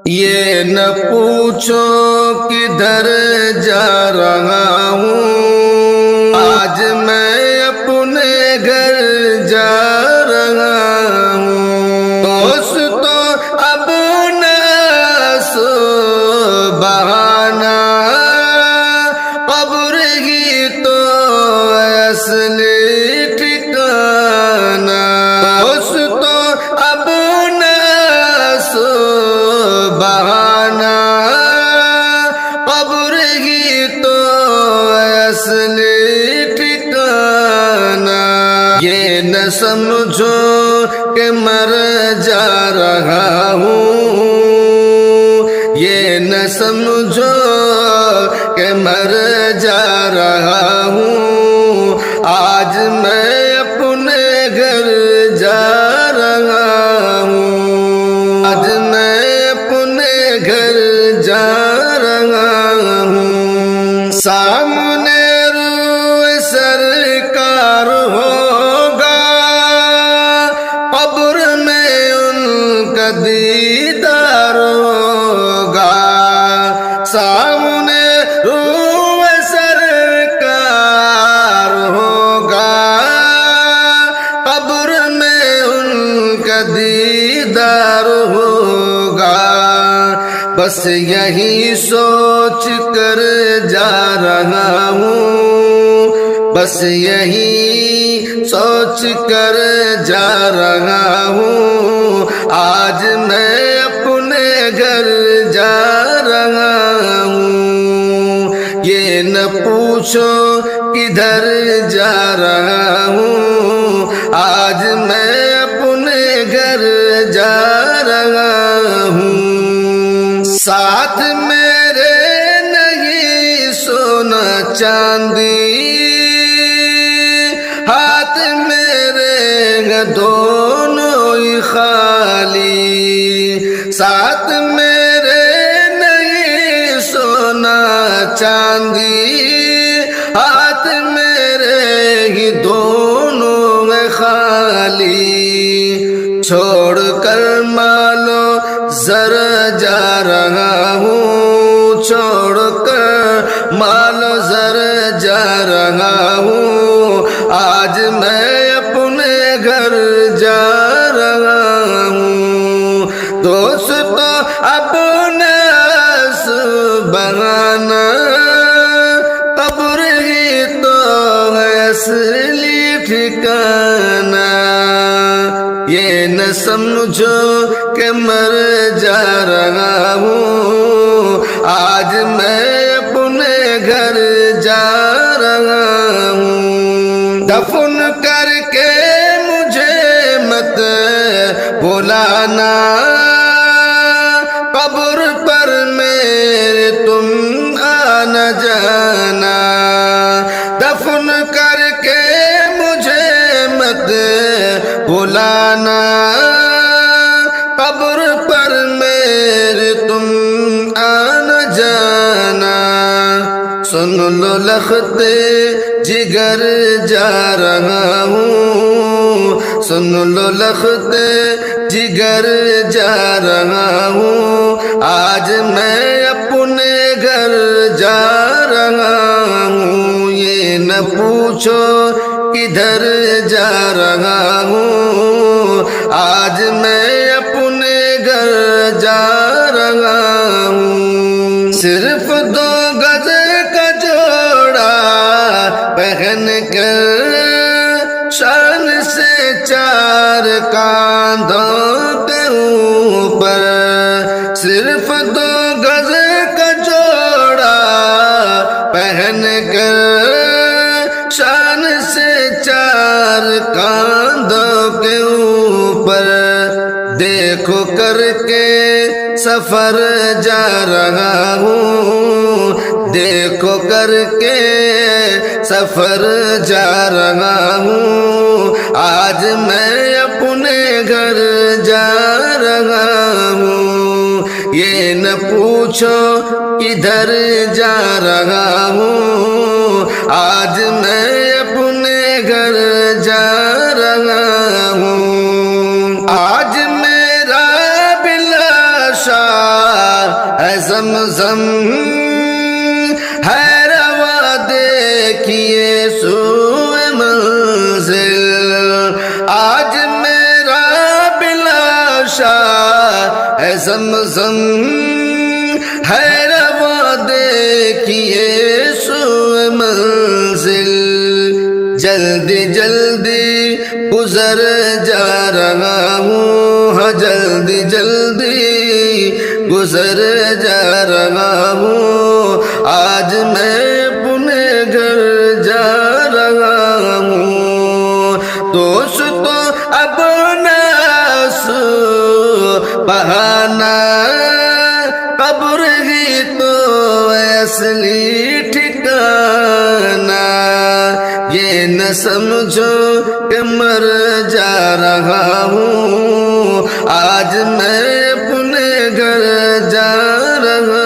یہ نہ پوچھو کدھر جا رہا ہوں، آج میں اپنے گھر جا رہا ہوں۔ دوستو اب نہ سو بہانا، قبر ہی تو اصلی ٹھکانا۔ دوستو اب نہ سو بہانا، قبر ہی تو اصلی ٹھکانا۔ یہ نہ سمجھو کہ مر جا رہا ہوں، یہ نہ سمجھو کہ مر جا رہا ہوں، آج میں اپنے گھر جا رہا ہوں، آج میں اپنے گھر جا رہا ہوں۔ سامنے روئے سرکار ہوگا، قبر میں ان کا دیدار ہوگا۔ سامنے روئے سرکار ہوگا، قبر میں ان کا دیدار ہوگا۔ بس یہی سوچ کر جا رہا ہوں، بس یہی سوچ کر جا رہا ہوں، آج میں اپنے گھر جا رہا ہوں۔ یہ نہ پوچھو کدھر جا رہا ہوں، آج میں اپنے گھر جا رہا ہوں۔ ساتھ میرے نہیں سونا چاندی، ہاتھ میرے دونوں ہی خالی۔ ساتھ میرے نہیں سونا چاندی، ہاتھ میرے ہی دونوں میں خالی۔ چھوڑ کر مالو زر جا رہا ہوں، چھوڑ کر مالو زر جا رہا ہوں، آج میں اپنے گھر جا رہا ہوں۔ دوستو اب نہ بہانا، قبر ہی تو ہے اصلی ٹھکانا۔ یہ نہ سمجھو کہ مر جا رہا ہوں، آج میں اپنے گھر جا رہا ہوں۔ دفن کر کے مجھے مت بلانا، قبر پر میرے تم آنا جانا۔ دفن کر کے مجھے مت بلانا، قبر پر میرے تم آنا جانا۔ سن لو لختے جگر جا رہا ہوں، سن لو لختے جگر جا رہا ہوں، آج میں اپنے گھر جا رہا ہوں۔ یہ نہ پوچھو کدھر جا رہا ہوں، آج میں اپنے گھر جا رہا ہوں۔ صرف 2 گز کا جوڑا پہن کر، شان سے 4 کاندھوں کے اوپر، صرف 2 گز کا جوڑا پہن کر، شان سے 4 کاندھوں کے اوپر، دیکھو کر کے سفر جا رہا ہوں، دیکھو کر کے سفر جا رہا ہوں، آج میں اپنے گھر جا رہا ہوں۔ یہ نہ پوچھو کدھر جا رہا ہوں، آج میں اپنے گھر جا رہا ہوں۔ آج میرا بلا شاہ ہے زمزم ہے روا دیکھیے سوئے منزل آج میرا بلاشا ہے زمزم ہے روا دیکھیے سوئے منزل جلدی جلدی گزر جا رہا ہوں ہاں جلدی جلدی گزر جا رہا ہوں آج میں اپنے گھر جا رہا ہوں دوستو اب ناس بہانا قبر ہی تو اصلی ٹھکانا یہ نہ سمجھو کہ مر جا رہا ہوں آج میں اپنے گھر جا رہا